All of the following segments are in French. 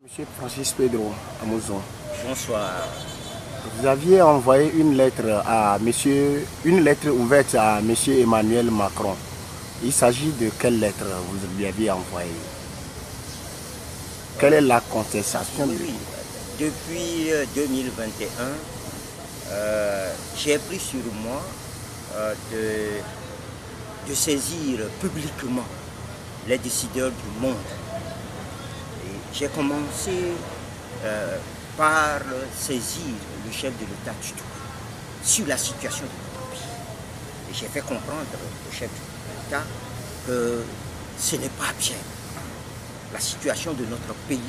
Monsieur Francis Pedro Amouzon, Bonsoir. vous aviez envoyé une lettre ouverte à monsieur Emmanuel Macron. Il s'agit de quelle lettre vous lui aviez envoyée? Quelle est la contestation? Oui. Depuis 2021, j'ai pris sur moi de saisir publiquement les décideurs du monde. J'ai commencé par saisir le chef de l'État du Togo sur la situation de notre pays. Et j'ai fait comprendre au chef de l'État que ce n'est pas bien. La situation de notre pays,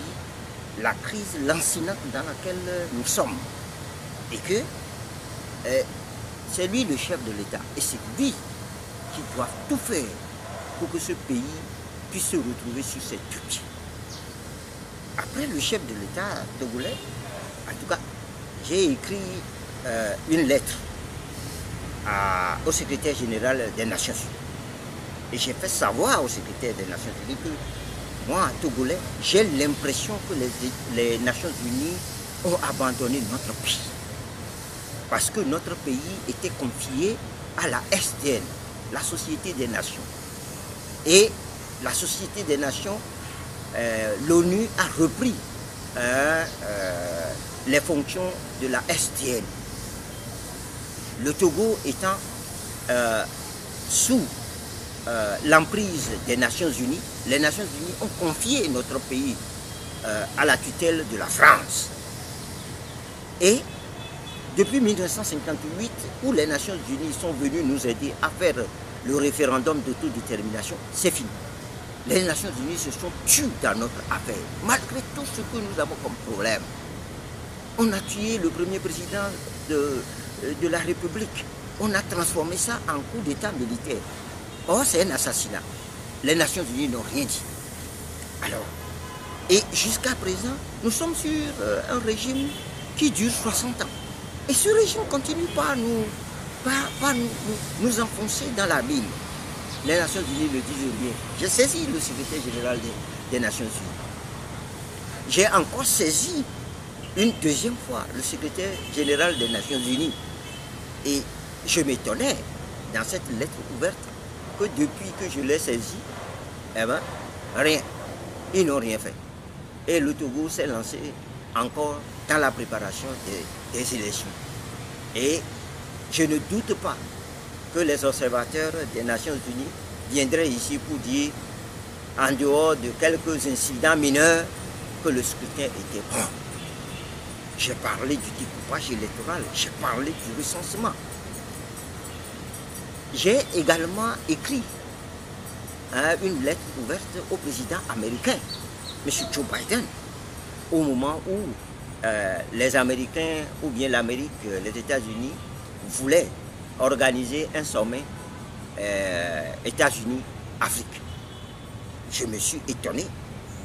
la crise lancinante dans laquelle nous sommes. Et que c'est lui le chef de l'État. Et c'est lui qui doit tout faire pour que ce pays puisse se retrouver sur ses deux pieds. Après le chef de l'État togolais, en tout cas, j'ai écrit une lettre au secrétaire général des Nations Unies. Et j'ai fait savoir au secrétaire des Nations Unies que moi, Togolais, j'ai l'impression que les Nations Unies ont abandonné notre pays. Parce que notre pays était confié à la SDN, la Société des Nations. Et la Société des Nations, l'ONU a repris les fonctions de la SDN. Le Togo étant sous l'emprise des Nations Unies, les Nations Unies ont confié notre pays à la tutelle de la France. Et depuis 1958, où les Nations Unies sont venues nous aider à faire le référendum d'autodétermination, c'est fini. Les Nations Unies se sont tues dans notre affaire, malgré tout ce que nous avons comme problème. On a tué le premier président de la République. On a transformé ça en coup d'État militaire. Or, c'est un assassinat. Les Nations Unies n'ont rien dit. Alors, et jusqu'à présent, nous sommes sur un régime qui dure 60 ans. Et ce régime continue pas à nous enfoncer dans la mine. Les Nations Unies le disent bien. J'ai saisi le secrétaire général des Nations Unies. J'ai encore saisi une deuxième fois le secrétaire général des Nations Unies. Et je m'étonnais dans cette lettre ouverte que depuis que je l'ai saisi, eh ben, rien. Ils n'ont rien fait. Et le Togo s'est lancé encore dans la préparation des élections. Et je ne doute pas que les observateurs des Nations Unies viendraient ici pour dire, en dehors de quelques incidents mineurs, que le scrutin était bon. J'ai parlé du découpage électoral, j'ai parlé du recensement. J'ai également écrit une lettre ouverte au président américain, M. Joe Biden, au moment où les Américains, ou bien l'Amérique, les États-Unis, voulaient organiser un sommet États-Unis-Afrique. Je me suis étonné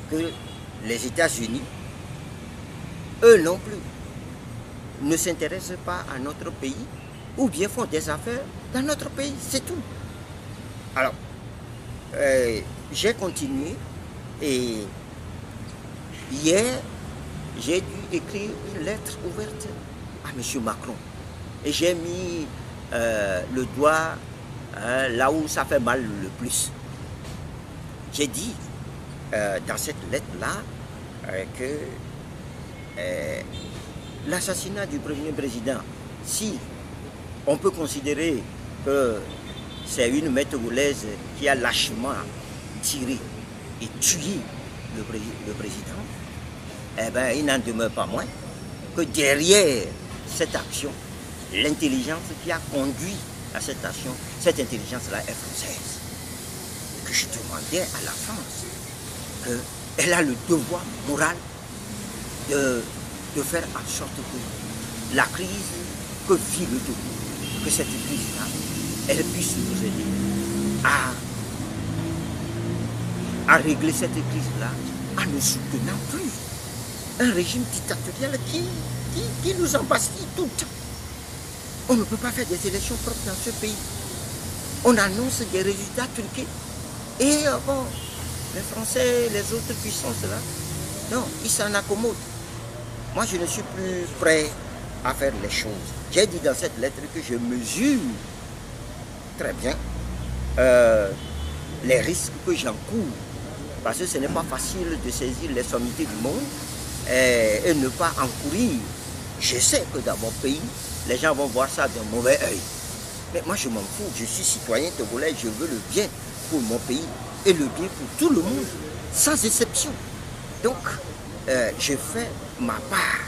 que les États-Unis, eux non plus, ne s'intéressent pas à notre pays ou bien font des affaires dans notre pays, c'est tout. Alors, j'ai continué et hier, j'ai dû écrire une lettre ouverte à M. Macron. Et j'ai mis le doigt là où ça fait mal le plus. J'ai dit dans cette lettre-là que l'assassinat du premier président, si on peut considérer que c'est une mère togolaise qui a lâchement tiré et tué le président, eh bien, il n'en demeure pas moins que derrière cette action, l'intelligence qui a conduit à cette action, cette intelligence-là est française. Et que je demandais à la France qu'elle a le devoir moral de faire en sorte que la crise que vit le Togo, que cette crise-là, elle puisse nous aider à régler cette crise-là en ne soutenant plus un régime dictatorial qui nous embastille tout le temps. On ne peut pas faire des élections propres dans ce pays. On annonce des résultats truqués. Et bon, les Français, les autres puissances là, Non, il s'en accommode. Moi, je ne suis plus prêt à faire les choses. J'ai dit dans cette lettre que je mesure très bien les risques que j'encours. Parce que ce n'est pas facile de saisir les sommités du monde et ne pas encourir. Je sais que dans mon pays, les gens vont voir ça d'un mauvais œil. Mais moi, je m'en fous. Je suis citoyen togolais. Je veux le bien pour mon pays et le bien pour tout le monde, sans exception. Donc, je fais ma part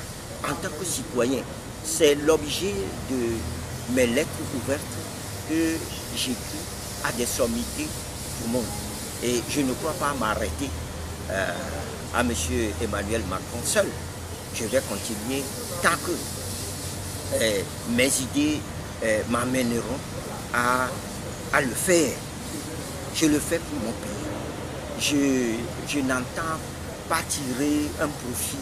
en tant que citoyen. C'est l'objet de mes lettres ouvertes que j'écris à des sommités du monde. Et je ne crois pas m'arrêter à M. Emmanuel Macron seul. Je vais continuer tant que mes idées m'amèneront à le faire. Je le fais pour mon pays. Je n'entends pas tirer un profit.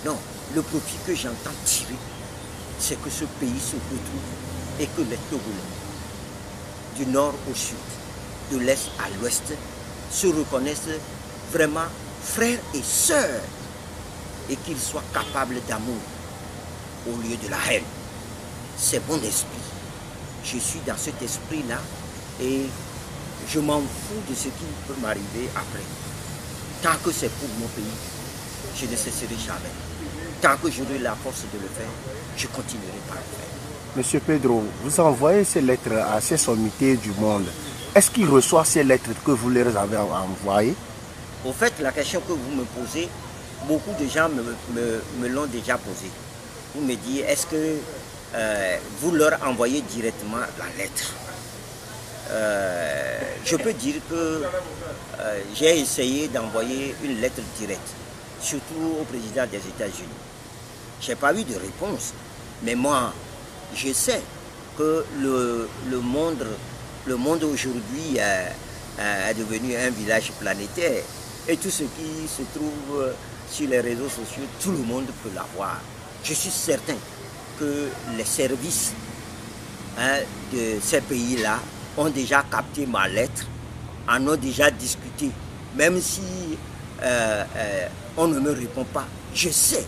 Non, le profit que j'entends tirer, c'est que ce pays se retrouve et que les Togolais, du nord au sud, de l'est à l'ouest, se reconnaissent vraiment frères et sœurs et qu'ils soient capables d'amour au lieu de la haine. C'est mon esprit. Je suis dans cet esprit-là et je m'en fous de ce qui peut m'arriver après. Tant que c'est pour mon pays, je ne cesserai jamais. Tant que j'aurai la force de le faire, je continuerai par le faire. Monsieur Pedro, vous envoyez ces lettres à ces sommités du monde. Est-ce qu'ils reçoivent ces lettres que vous leur avez envoyées? Au fait, la question que vous me posez, beaucoup de gens me l'ont déjà posée. Vous me dites, est-ce que vous leur envoyez directement la lettre? Je peux dire que j'ai essayé d'envoyer une lettre directe, surtout au président des États-Unis. Je n'ai pas eu de réponse, mais moi, je sais que le monde aujourd'hui est devenu un village planétaire et tout ce qui se trouve sur les réseaux sociaux, tout le monde peut l'avoir. Je suis certain que les services de ces pays-là ont déjà capté ma lettre, en ont déjà discuté. Même si on ne me répond pas, je sais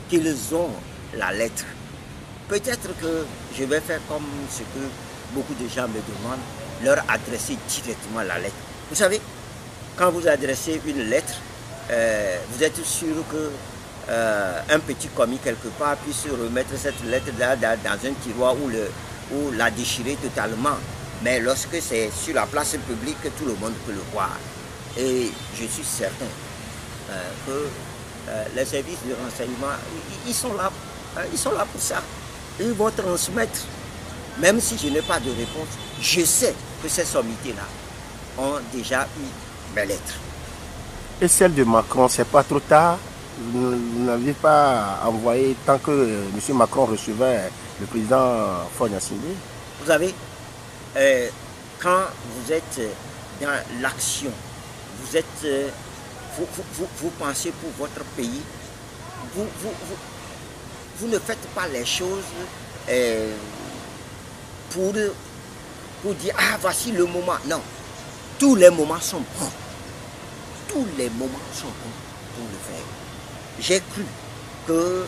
qu'ils ont la lettre. Peut-être que je vais faire comme ce que beaucoup de gens me demandent, leur adresser directement la lettre. Vous savez, quand vous adressez une lettre, vous êtes sûr que un petit commis quelque part puisse remettre cette lettre-là dans un tiroir ou la déchirer totalement. Mais lorsque c'est sur la place publique, tout le monde peut le voir. Et je suis certain que les services de renseignement, ils sont là pour ça. Ils vont transmettre. Même si je n'ai pas de réponse, je sais que ces sommités-là ont déjà eu mes lettres. Et celle de Macron, c'est pas trop tard? Vous n'aviez pas envoyé tant que M. Macron recevait le président Faure Gnassingbé? Vous savez, quand vous êtes dans l'action, vous pensez pour votre pays, vous ne faites pas les choses pour dire « Ah, voici le moment ». Non, tous les moments sont bons. Tous les moments sont bons pour le faire. J'ai cru que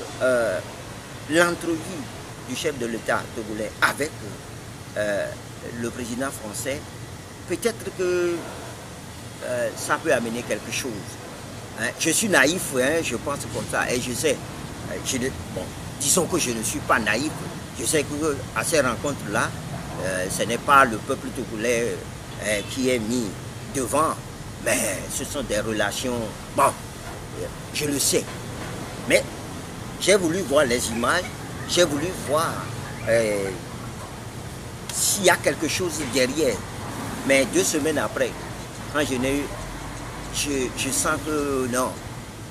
l'entrevue du chef de l'État togolais avec le président français, peut-être que ça peut amener quelque chose. Hein? Je suis naïf, hein, je pense comme ça, et je sais, bon, disons que je ne suis pas naïf, je sais qu'à ces rencontres-là, ce n'est pas le peuple togolais qui est mis devant, mais ce sont des relations, bon, je le sais. Mais j'ai voulu voir les images, j'ai voulu voir s'il y a quelque chose derrière. Mais 2 semaines après, quand je n'ai eu, je sens que non,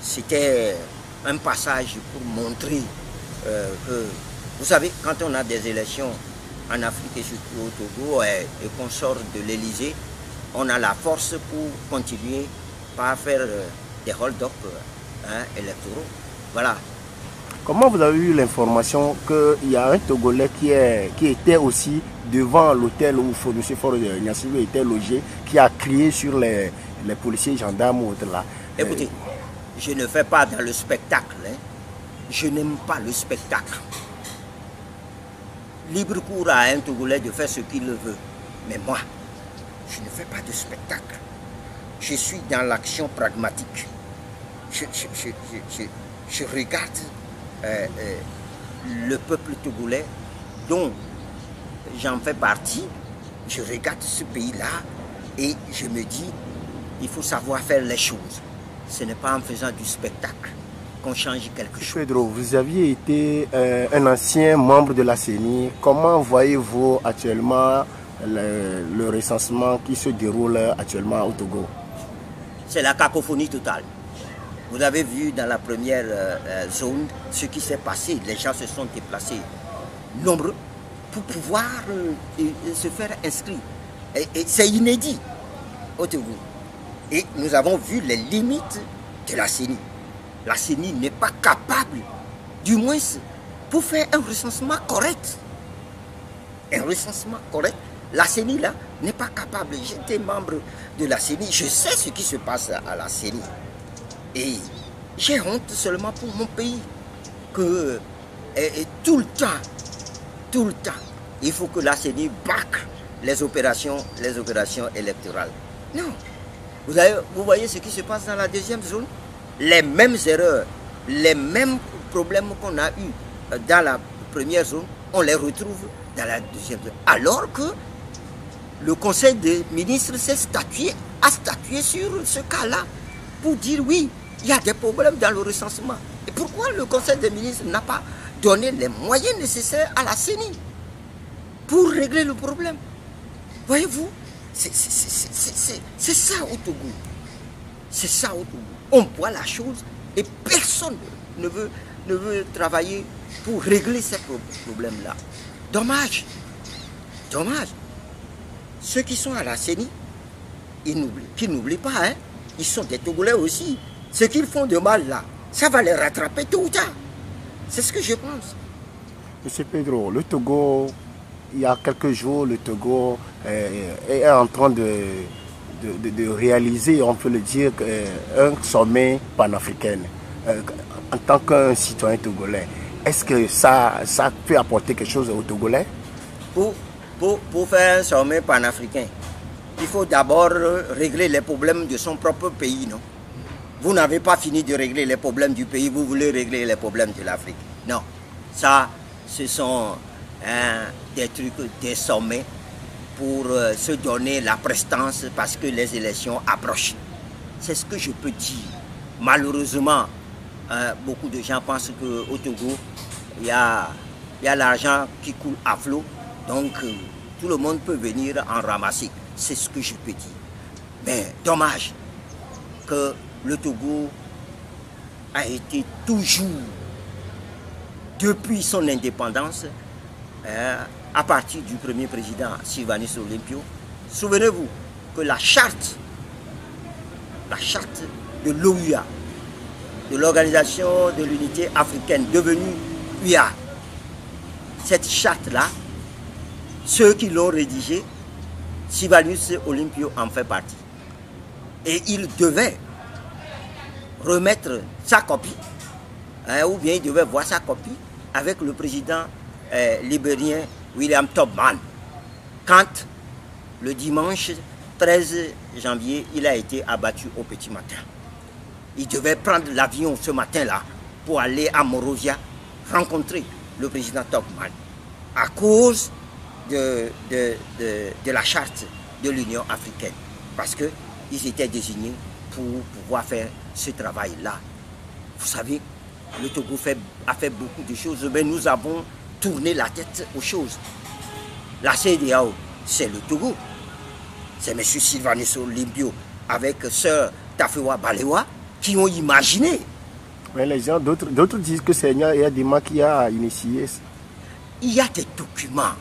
c'était un passage pour montrer que, vous savez, quand on a des élections en Afrique et surtout au Togo et qu'on sort de l'Élysée, on a la force pour continuer par faire des hold-up électoraux. Voilà. Comment vous avez eu l'information qu'il y a un Togolais qui était aussi devant l'hôtel où M. Faure Gnassingbé était logé, qui a crié sur les policiers gendarmes ou autres là? Écoutez, je ne fais pas dans le spectacle. Hein. Je n'aime pas le spectacle. Libre cours à un Togolais de faire ce qu'il veut. Mais moi, je ne fais pas de spectacle. Je suis dans l'action pragmatique. Je regarde le peuple togolais dont j'en fais partie. Je regarde ce pays-là et je me dis, il faut savoir faire les choses. Ce n'est pas en faisant du spectacle qu'on change quelque chose. Pedro, vous aviez été un ancien membre de la CENI. Comment voyez-vous actuellement le recensement qui se déroule actuellement au Togo? C'est la cacophonie totale. Vous avez vu dans la première zone ce qui s'est passé. Les gens se sont déplacés nombreux pour pouvoir se faire inscrire. Et c'est inédit au Togo. Et nous avons vu les limites de la CENI. La CENI n'est pas capable, du moins pour faire un recensement correct. Un recensement correct. La CENI là n'est pas capable. J'étais membre de la CENI. Je sais ce qui se passe à la CENI. Et j'ai honte seulement pour mon pays. Que tout le temps, il faut que la CENI bâcle les opérations électorales. Non. Vous voyez ce qui se passe dans la deuxième zone? Les mêmes erreurs, les mêmes problèmes qu'on a eu dans la première zone, on les retrouve dans la deuxième zone. Alors que le Conseil des ministres a statué sur ce cas-là pour dire oui, il y a des problèmes dans le recensement. Et pourquoi le Conseil des ministres n'a pas donné les moyens nécessaires à la CENI pour régler le problème? Voyez-vous, c'est ça au Togo. C'est ça au Togo. On voit la chose et personne ne veut travailler pour régler ces problèmes-là. Dommage. Dommage. Ceux qui sont à la CENI, qu'ils n'oublient pas, hein, ils sont des Togolais aussi. Ce qu'ils font de mal là, ça va les rattraper tôt ou tard. C'est ce que je pense. Monsieur Pedro, le Togo, il y a quelques jours, le Togo est en train de réaliser, on peut le dire, un sommet panafricain en tant qu'un citoyen togolais. Est-ce que ça peut apporter quelque chose aux Togolais? Pour faire un sommet panafricain, il faut d'abord régler les problèmes de son propre pays, non? Vous n'avez pas fini de régler les problèmes du pays, vous voulez régler les problèmes de l'Afrique. Non, ça, ce sont des trucs, des sommets pour se donner la prestance parce que les élections approchent. C'est ce que je peux dire. Malheureusement, beaucoup de gens pensent qu'au Togo, il y a l'argent qui coule à flot, donc tout le monde peut venir en ramasser. C'est ce que je peux dire. Mais dommage que le Togo a été toujours, depuis son indépendance, à partir du premier président Sylvanus Olympio, souvenez-vous que la charte de l'OUA, de l'Organisation de l'Unité Africaine, devenue UA, cette charte-là, ceux qui l'ont rédigée, Sylvanus Olympio en fait partie. Et il devait remettre sa copie, ou bien il devait voir sa copie avec le président libérien William Tubman, quand le dimanche 13 janvier, il a été abattu au petit matin. Il devait prendre l'avion ce matin-là pour aller à Monrovia rencontrer le président Tubman à cause de la charte de l'Union africaine, parce qu'ils étaient désignés pour pouvoir faire ce travail-là. Vous savez, le Togo a fait beaucoup de choses, mais nous avons tourné la tête aux choses. La CEDEAO, c'est le Togo. C'est M. Sylvanus Olympio avec Sœur Tafewa Balewa qui ont imaginé. Mais les gens, d'autres disent que c'est Yadima qui a initié. Il y a des documents.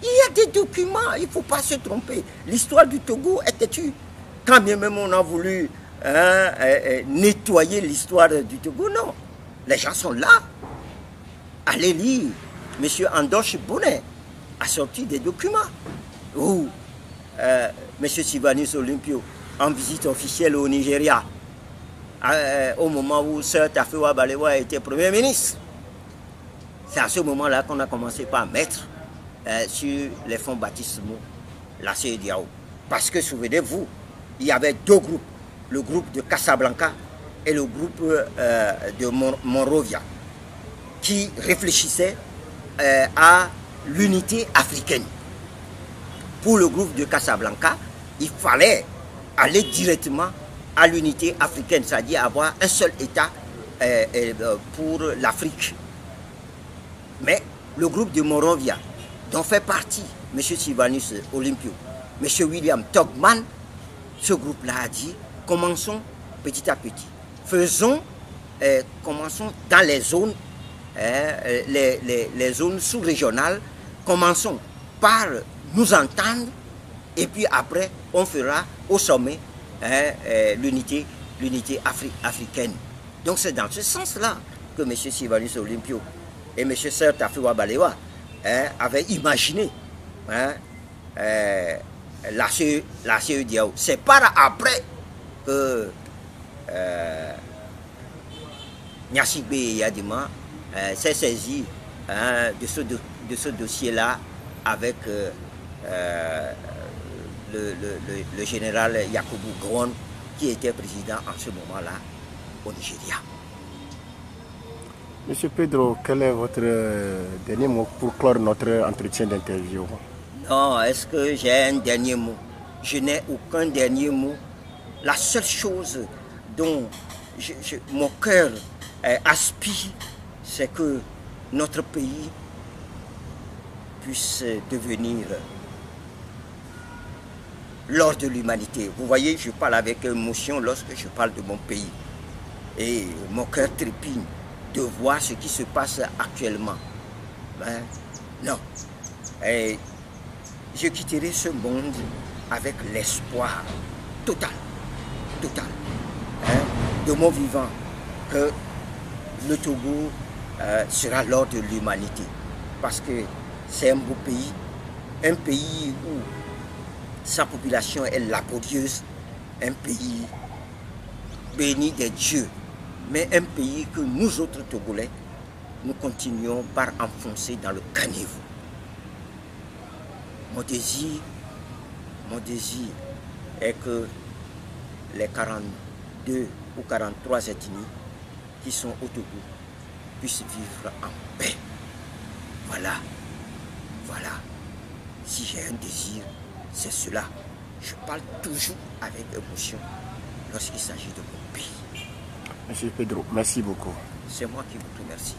Il y a des documents, il ne faut pas se tromper. L'histoire du Togo est têtue. Quand bien même on a voulu nettoyer l'histoire du Togo, non. Les gens sont là. Allez lire. M. Andoche Bonnet a sorti des documents où M. Sylvanus Olympio, en visite officielle au Nigeria, au moment où Sir Tafawa Balewa était Premier ministre. C'est à ce moment-là qu'on a commencé par mettre sur les fonds baptismaux la CEDEAO. Parce que, souvenez-vous, il y avait deux groupes, le groupe de Casablanca et le groupe de Monrovia, qui réfléchissaient à l'unité africaine. Pour le groupe de Casablanca, il fallait aller directement à l'unité africaine, c'est-à-dire avoir un seul État pour l'Afrique. Mais le groupe de Monrovia, dont fait partie M. Sylvanus Olympio, M. William Tubman, ce groupe-là a dit, commençons petit à petit. Commençons dans les zones, les zones sous-régionales, commençons par nous entendre, et puis après, on fera au sommet l'unité africaine. Donc c'est dans ce sens-là que M. Sylvanus Olympio et M. Sir Tafawa Balewa avaient imaginé la CEDEAO. C'est par après que Gnassingbé Eyadema s'est saisi de ce dossier-là avec le général Yakubu Gowon, qui était président en ce moment-là au Nigeria. Monsieur Pedro, quel est votre dernier mot pour clore notre entretien d'interview? Non, est-ce que j'ai un dernier mot? Je n'ai aucun dernier mot. La seule chose dont mon cœur aspire, c'est que notre pays puisse devenir l'or de l'humanité. Vous voyez, je parle avec émotion lorsque je parle de mon pays. Et mon cœur trépigne de voir ce qui se passe actuellement. Ben, non. Et je quitterai ce monde avec l'espoir total, de mon vivant, que le Togo sera l'or de l'humanité. Parce que c'est un beau pays, un pays où sa population est laborieuse, un pays béni des dieux, mais un pays que nous autres Togolais, nous continuons par enfoncer dans le caniveau. Mon désir est que les 42 ou 43 ethnies qui sont au Togo puissent vivre en paix. Voilà. Si j'ai un désir, c'est cela. Je parle toujours avec émotion lorsqu'il s'agit de mon pays. Monsieur Pedro, merci beaucoup. C'est moi qui vous remercie.